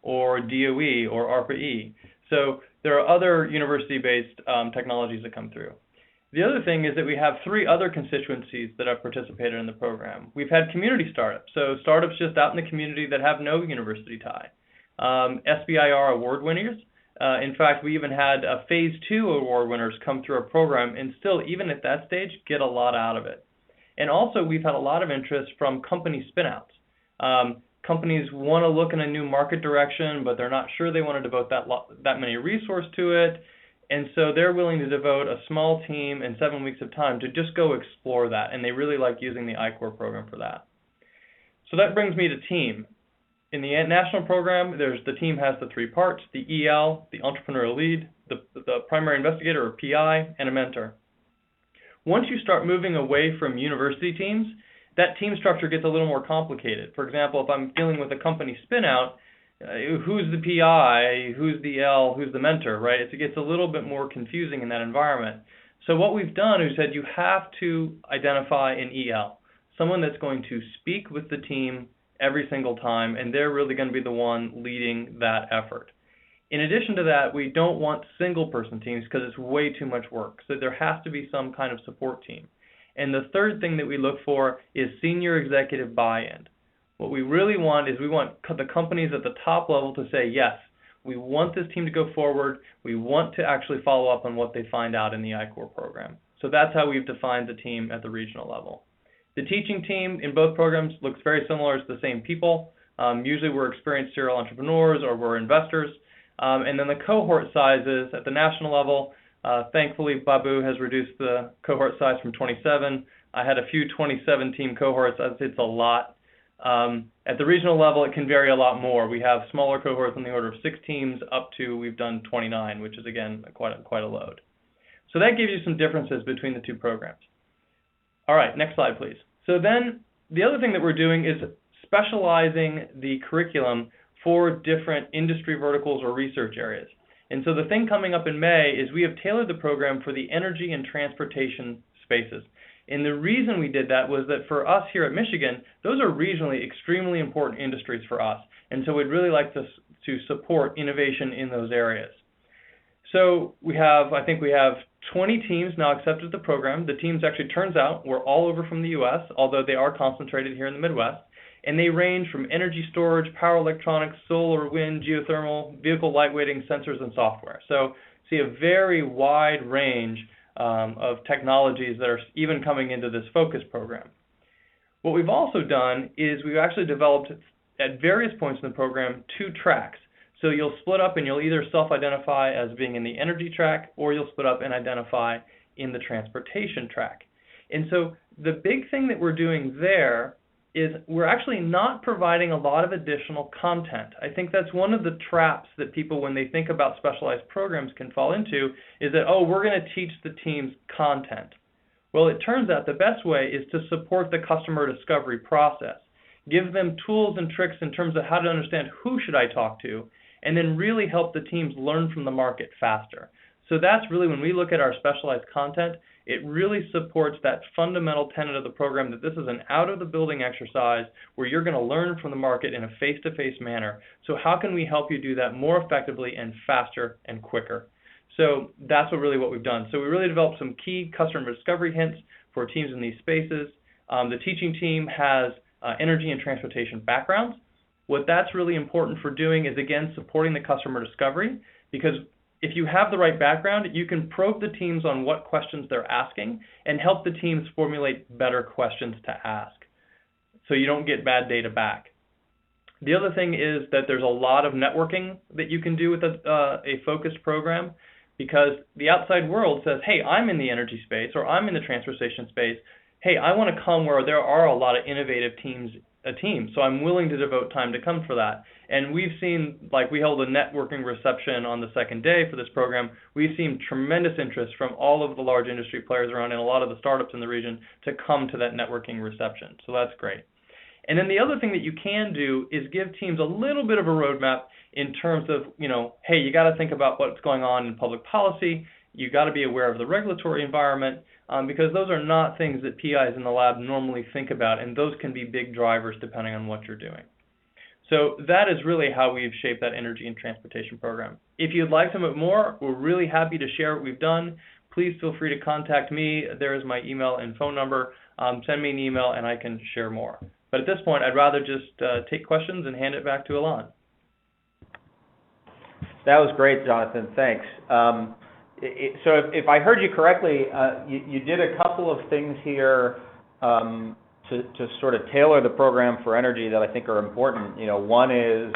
or DOE or ARPA-E. So there are other university-based technologies that come through. The other thing is that we have 3 other constituencies that have participated in the program. We've had community startups, so startups just out in the community that have no university tie. SBIR award winners. In fact, we even had Phase 2 award winners come through our program and still, even at that stage, get a lot out of it. And also, we've had a lot of interest from company spinouts. Companies want to look in a new market direction, but they're not sure they want to devote that many resources to it. And so they're willing to devote a small team and 7 weeks of time to just go explore that. And they really like using the I-Corps program for that. So that brings me to team. In the national program, the team has the 3 parts: the EL, the entrepreneurial lead, the primary investigator or PI, and a mentor. Once you start moving away from university teams, that team structure gets a little more complicated. For example, if I'm dealing with a company spin-out, who's the PI, who's the L, who's the mentor, right? It gets a little bit more confusing in that environment. So what we've done is said you have to identify an EL, someone that's going to speak with the team every single time, and they're really going to be the one leading that effort. In addition to that, we don't want single-person teams because it's way too much work. So there has to be some kind of support team. And the third thing that we look for is senior executive buy-in. What we really want is we want the companies at the top level to say, yes, we want this team to go forward. We want to actually follow up on what they find out in the I-Corps program. So that's how we've defined the team at the regional level. The teaching team in both programs looks very similar. It's the same people. Usually we're experienced serial entrepreneurs or we're investors. And then the cohort sizes at the national level, thankfully Babu has reduced the cohort size from 27. I had a few 27-team cohorts. It's a lot. At the regional level, it can vary a lot more. We have smaller cohorts on the order of 6 teams up to we've done 29, which is, again, quite a load. So that gives you some differences between the 2 programs. All right, next slide, please. So then the other thing that we're doing is specializing the curriculum for different industry verticals or research areas. And so the thing coming up in May is we have tailored the program for the energy and transportation spaces. And the reason we did that was that for us here at Michigan, those are regionally extremely important industries for us. And so we'd really like to support innovation in those areas. So I think we have 20 teams now accepted the program. The teams actually, turns out, were all over from the U.S., although they are concentrated here in the Midwest. And they range from energy storage, power electronics, solar, wind, geothermal, vehicle lightweighting, sensors, and software. So see a very wide range of technologies that are even coming into this focus program. What we've also done is we've actually developed at various points in the program 2 tracks. So you'll split up and you'll either self-identify as being in the energy track or you'll split up and identify in the transportation track. And so the big thing that we're doing there is we're actually not providing a lot of additional content. I think that's one of the traps that people, when they think about specialized programs, can fall into, is that, oh, we're going to teach the teams content. Well, it turns out the best way is to support the customer discovery process. Give them tools and tricks in terms of how to understand who should I talk to, and then really help the teams learn from the market faster. So that's really, when we look at our specialized content, it really supports that fundamental tenet of the program, that this is an out-of-the-building exercise where you're going to learn from the market in a face-to-face manner. So how can we help you do that more effectively and faster and quicker? So that's what we've done. So we really developed some key customer discovery hints for teams in these spaces. The teaching team has energy and transportation backgrounds. What that's really important for doing is, again, supporting the customer discovery, because if you have the right background, you can probe the teams on what questions they're asking and help the teams formulate better questions to ask, so you don't get bad data back. The other thing is that there's a lot of networking that you can do with a focused program, because the outside world says, hey, I'm in the energy space, or I'm in the transportation space. Hey, I want to come where there are a lot of innovative teams, so I'm willing to devote time to come for that. And we've seen, like, we held a networking reception on the second day for this program. We've seen tremendous interest from all of the large industry players around and a lot of the startups in the region to come to that networking reception. So that's great. And then the other thing that you can do is give teams a little bit of a roadmap in terms of, hey, you got to think about what's going on in public policy. You got to be aware of the regulatory environment, because those are not things that PIs in the lab normally think about, and those can be big drivers depending on what you're doing. So that is really how we've shaped that energy and transportation program. If you'd like to know more, we're really happy to share what we've done. Please feel free to contact me. There is my email and phone number. Send me an email and I can share more. But at this point, I'd rather just take questions and hand it back to Ilan. That was great, Jonathan. Thanks. So if I heard you correctly, you did a couple of things here to sort of tailor the program for energy that I think are important. One is,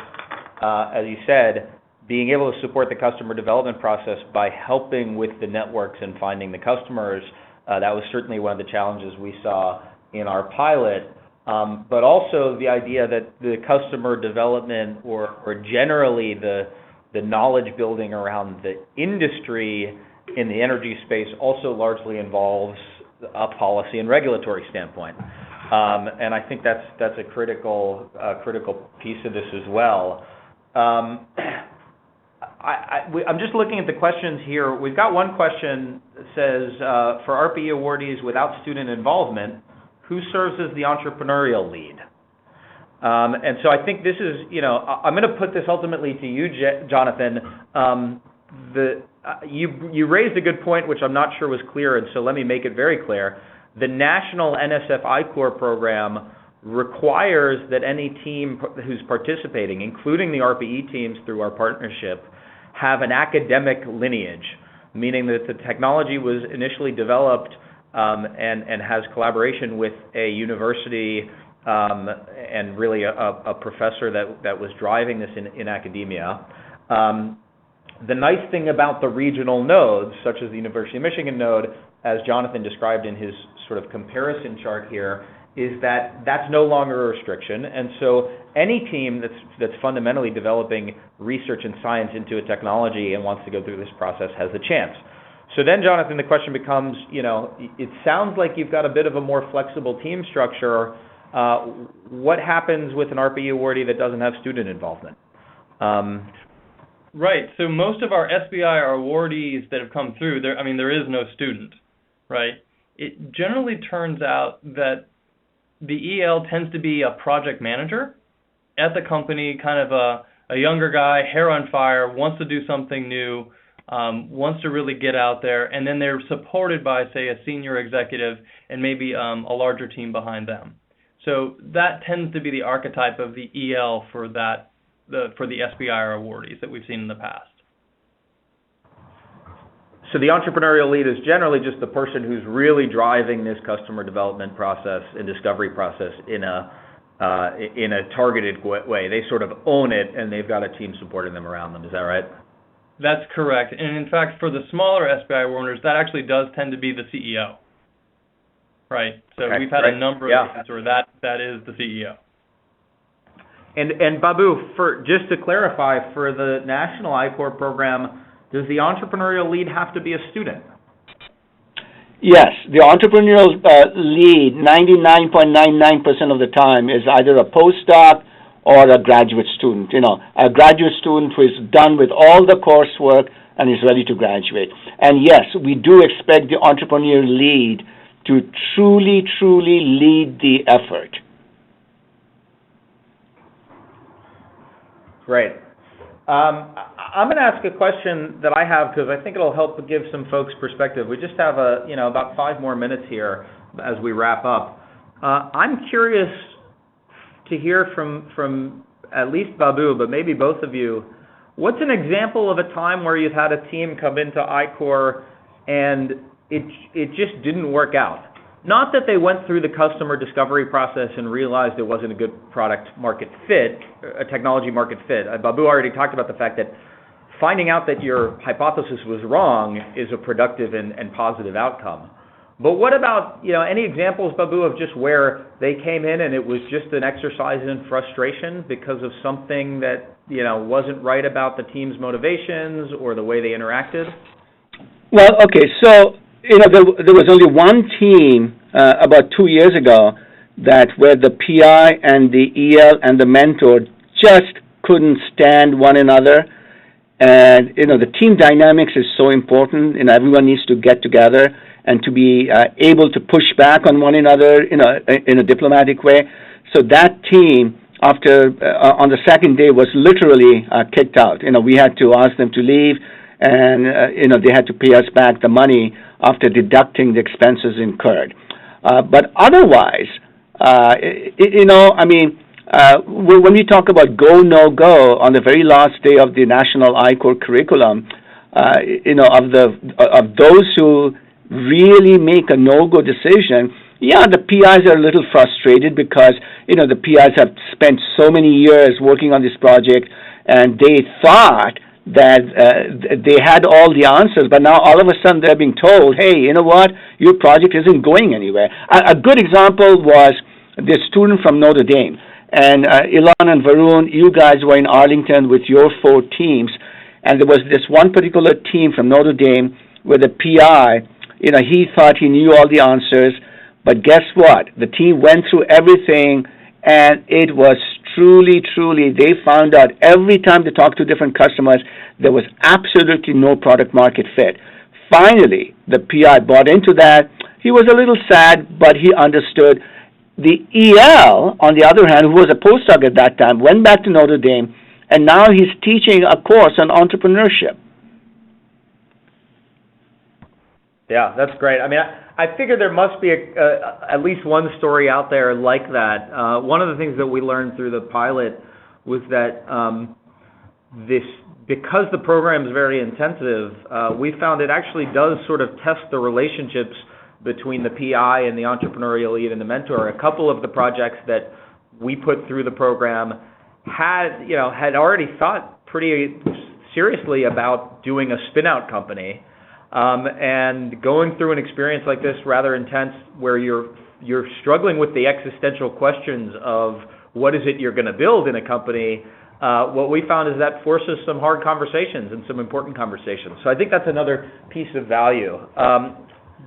as you said, being able to support the customer development process by helping with the networks and finding the customers. That was certainly one of the challenges we saw in our pilot. But also the idea that the customer development or generally the knowledge building around the industry in the energy space also largely involves a policy and regulatory standpoint. And I think that's a critical piece of this as well. I'm just looking at the questions here. We've got one question that says, for ARPA-E awardees without student involvement, who serves as the entrepreneurial lead? And so I think this is, I'm going to put this ultimately to you, Jonathan. You raised a good point, which I'm not sure was clear, and so let me make it very clear. The national NSF I-Corps program requires that any team who's participating, including the ARPA-E teams through our partnership, have an academic lineage, meaning that the technology was initially developed and has collaboration with a university and really a professor that was driving this in academia. The nice thing about the regional nodes, such as the University of Michigan node, as Jonathan described in his sort of comparison chart here, is that that's no longer a restriction. And so any team that's fundamentally developing research and science into a technology and wants to go through this process has a chance. So then, Jonathan, the question becomes, it sounds like you've got a bit of a more flexible team structure. What happens with an ARPA-E awardee that doesn't have student involvement? Right. So most of our SBI awardees that have come through, there is no student, right? It generally turns out that the EL tends to be a project manager at the company, kind of a younger guy, hair on fire, wants to do something new, wants to really get out there, and then they're supported by, say, a senior executive and maybe a larger team behind them. So that tends to be the archetype of the EL for the SBIR awardees that we've seen in the past. So the entrepreneurial lead is generally just the person who's really driving this customer development process and discovery process in a targeted way. They sort of own it, and they've got a team supporting them around them. Is that right? That's correct. And in fact, for the smaller SBI awarders, that actually does tend to be the CEO. Right. So okay, we've had a number of cases where that is the CEO. And Babu, just to clarify, for the National I-Corps program, does the entrepreneurial lead have to be a student? Yes, the entrepreneurial lead, 99.99% of the time, is either a postdoc or a graduate student. A graduate student who is done with all the coursework and is ready to graduate. And yes, we do expect the entrepreneur lead to truly, truly lead the effort. Great. I'm going to ask a question that I have because I think it'll help give some folks perspective. We just have about 5 more minutes here as we wrap up. I'm curious to hear from at least Babu, but maybe both of you. What's an example of a time where you've had a team come into I-Corps and it just didn't work out? Not that they went through the customer discovery process and realized it wasn't a good product market fit, a technology market fit. Babu already talked about the fact that finding out that your hypothesis was wrong is a productive and positive outcome. But what about, any examples, Babu, of just where they came in and it was just an exercise in frustration because of something that, wasn't right about the team's motivations or the way they interacted? Well, okay, so there was only one team about 2 years ago where the PI and the EL and the mentor just couldn't stand one another. And, the team dynamics is so important. Everyone needs to get together and to be able to push back on one another, in a diplomatic way. So that team, after on the second day, was literally kicked out. We had to ask them to leave, and they had to pay us back the money after deducting the expenses incurred. But otherwise, when we talk about go, no go on the very last day of the National I-Corps curriculum, of those who really make a no-go decision, the PIs are a little frustrated because, the PIs have spent so many years working on this project, and they thought that they had all the answers, but now all of a sudden they're being told, hey, you know what, your project isn't going anywhere. A good example was this student from Notre Dame. And Ilan and Varun, you guys were in Arlington with your 4 teams, and there was this one particular team from Notre Dame where the PI, he thought he knew all the answers, but guess what? The team went through everything, and it was truly, they found out every time they talked to different customers, there was absolutely no product market fit. Finally, the PI bought into that. He was a little sad, but he understood. The EL, on the other hand, who was a postdoc at that time, went back to Notre Dame, and now he's teaching a course on entrepreneurship. Yeah, that's great. I figure there must be at least one story out there like that. One of the things that we learned through the pilot was that because the program is very intensive, we found it actually does sort of test the relationships between the PI and the entrepreneurial lead and the mentor. A couple of the projects that we put through the program had already thought pretty seriously about doing a spin-out company, and going through an experience like this, rather intense, where you're struggling with the existential questions of what is it you're going to build in a company. What we found is that forces some hard conversations and some important conversations. So I think that's another piece of value.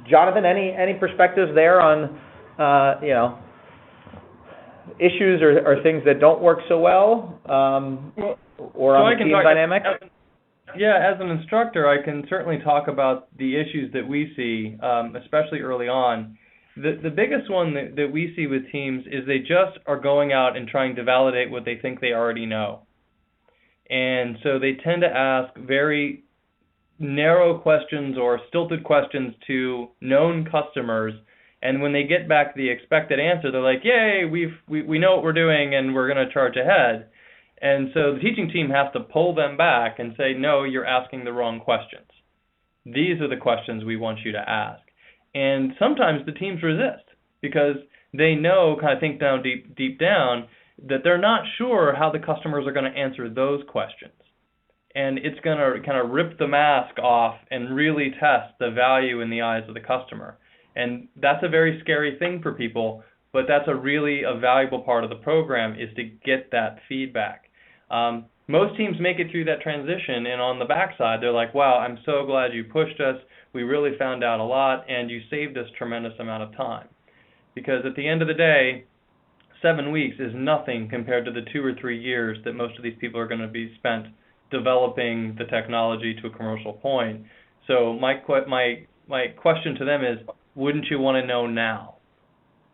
Jonathan, any perspectives there on issues or things that don't work so well, or on the team dynamic? As an instructor, I can certainly talk about the issues that we see, especially early on. The biggest one that we see with teams is they just are going out and trying to validate what they think they already know. And so they tend to ask very narrow questions or stilted questions to known customers, and when they get back the expected answer, they're like, yay, we know what we're doing and we're going to charge ahead. And so the teaching team has to pull them back and say, no, you're asking the wrong questions. These are the questions we want you to ask. And sometimes the teams resist because they know, kind of think down deep down, that they're not sure how the customers are going to answer those questions. And it's going to kind of rip the mask off and really test the value in the eyes of the customer. And that's a very scary thing for people, but that's a valuable part of the program, is to get that feedback. Most teams make it through that transition, and on the backside, they're like, wow, I'm so glad you pushed us. We really found out a lot, and you saved us a tremendous amount of time. Because at the end of the day, 7 weeks is nothing compared to the 2 or 3 years that most of these people are going to be spent developing the technology to a commercial point. So my question to them is, wouldn't you want to know now,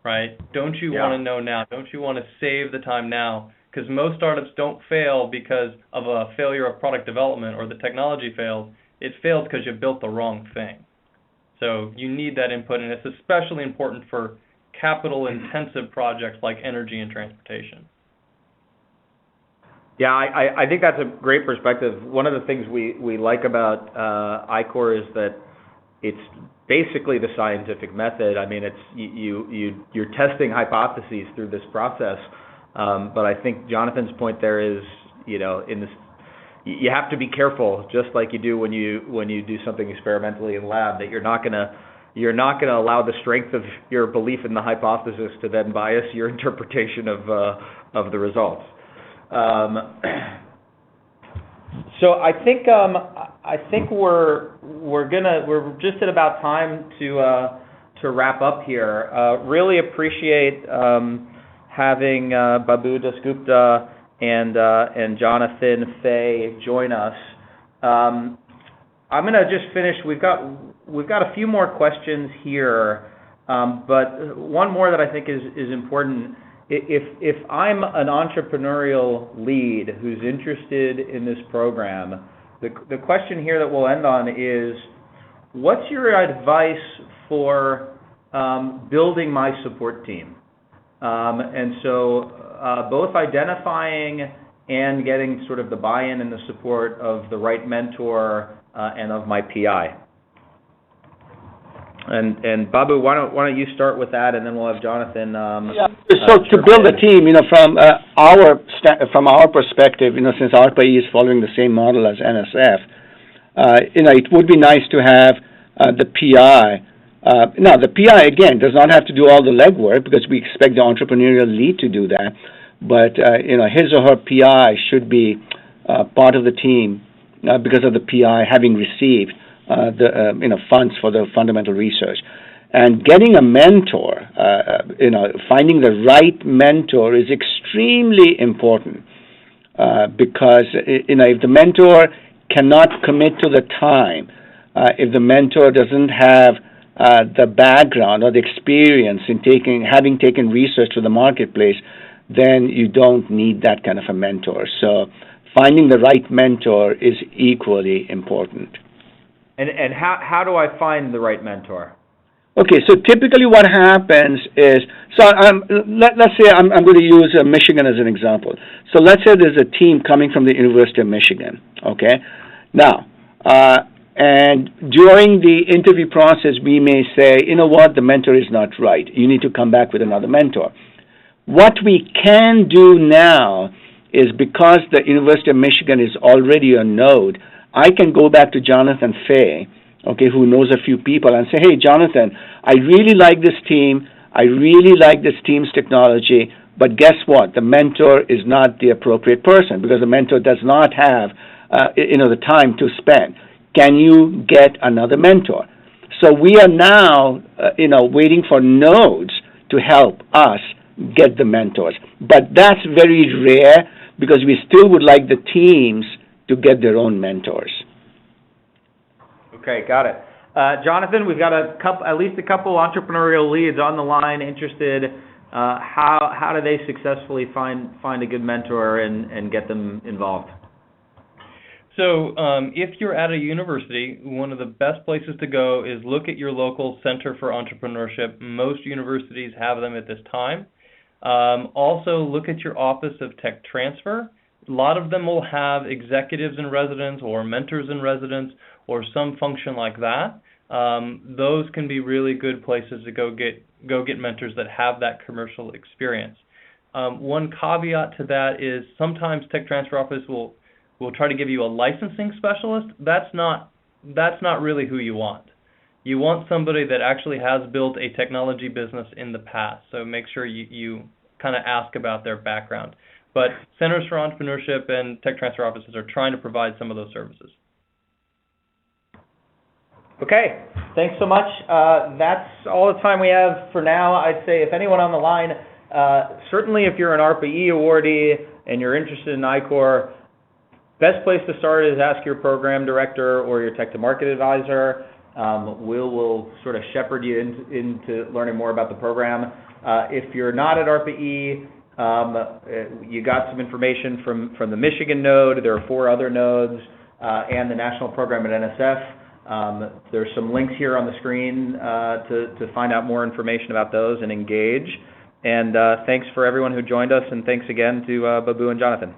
right? Don't you want to know now? Don't you want to save the time now? Because most startups don't fail because of a failure of product development or the technology failed. It failed because you built the wrong thing. So you need that input, and it's especially important for capital-intensive projects like energy and transportation. Yeah, I think that's a great perspective. One of the things we like about I-Corps is that it's basically the scientific method. I mean, it's you're testing hypotheses through this process. But I think Jonathan's point there is, in this, you have to be careful, just like you do when you do something experimentally in lab, that you're not gonna allow the strength of your belief in the hypothesis to then bias your interpretation of the results. So I think we're just at about time to wrap up here. Really appreciate having Babu DasGupta and Jonathan Fay join us. I'm going to just finish. We've got a few more questions here, but one more that I think is important. If I'm an entrepreneurial lead who's interested in this program, the question here that we'll end on is, what's your advice for building my support team? And so both identifying and getting sort of the buy-in and the support of the right mentor and of my PI. And Babu, why don't you start with that, and then we'll have Jonathan. So to build a team, from our perspective, since ARPA-E is following the same model as NSF, it would be nice to have the PI. Now, the PI, again, does not have to do all the legwork because we expect the entrepreneurial lead to do that. But, his or her PI should be part of the team because of the PI having received the funds for the fundamental research. And getting a mentor, finding the right mentor is extremely important because, if the mentor cannot commit to the time, if the mentor doesn't have the background or the experience in having taken research to the marketplace, then you don't need that kind of a mentor. So finding the right mentor is equally important. And how do I find the right mentor? Okay, so typically what happens is, let's say I'm going to use Michigan as an example. So let's say there's a team coming from the University of Michigan, okay? Now, and during the interview process, we may say, the mentor is not right. You need to come back with another mentor. What we can do now is, because the University of Michigan is already a node, I can go back to Jonathan Fay, who knows a few people, and say, hey, Jonathan, I really like this team. I really like this team's technology, but guess what? The mentor is not the appropriate person because the mentor does not have, the time to spend. Can you get another mentor? So we are now, waiting for nodes to help us get the mentors. But that's very rare because we still would like the teams to get their own mentors. Okay, got it. Jonathan, we've got at least a couple entrepreneurial leads on the line interested. How do they successfully find a good mentor and get them involved? So if you're at a university, one of the best places to go is look at your local Center for Entrepreneurship. Most universities have them at this time. Also, look at your Office of Tech Transfer. A lot of them will have executives in residence or mentors in residence or some function like that. Those can be really good places to go get mentors that have that commercial experience. One caveat to that is sometimes Tech Transfer Office will try to give you a licensing specialist. That's not really who you want. You want somebody that actually has built a technology business in the past. So make sure you kind of ask about their background. But Centers for Entrepreneurship and Tech Transfer Offices are trying to provide some of those services. Okay, thanks so much. That's all the time we have for now. I'd say if anyone on the line Certainly if you're an ARPA-E awardee and you're interested in I-Corps, best place to start is ask your program director or your tech to market advisor. We'll sort of shepherd you into learning more about the program. If you're not at ARPA-E, you got some information from the Michigan node. There are 4 other nodes and the national program at NSF. There's some links here on the screen to find out more information about those and engage. And thanks for everyone who joined us, and thanks again to Babu and Jonathan.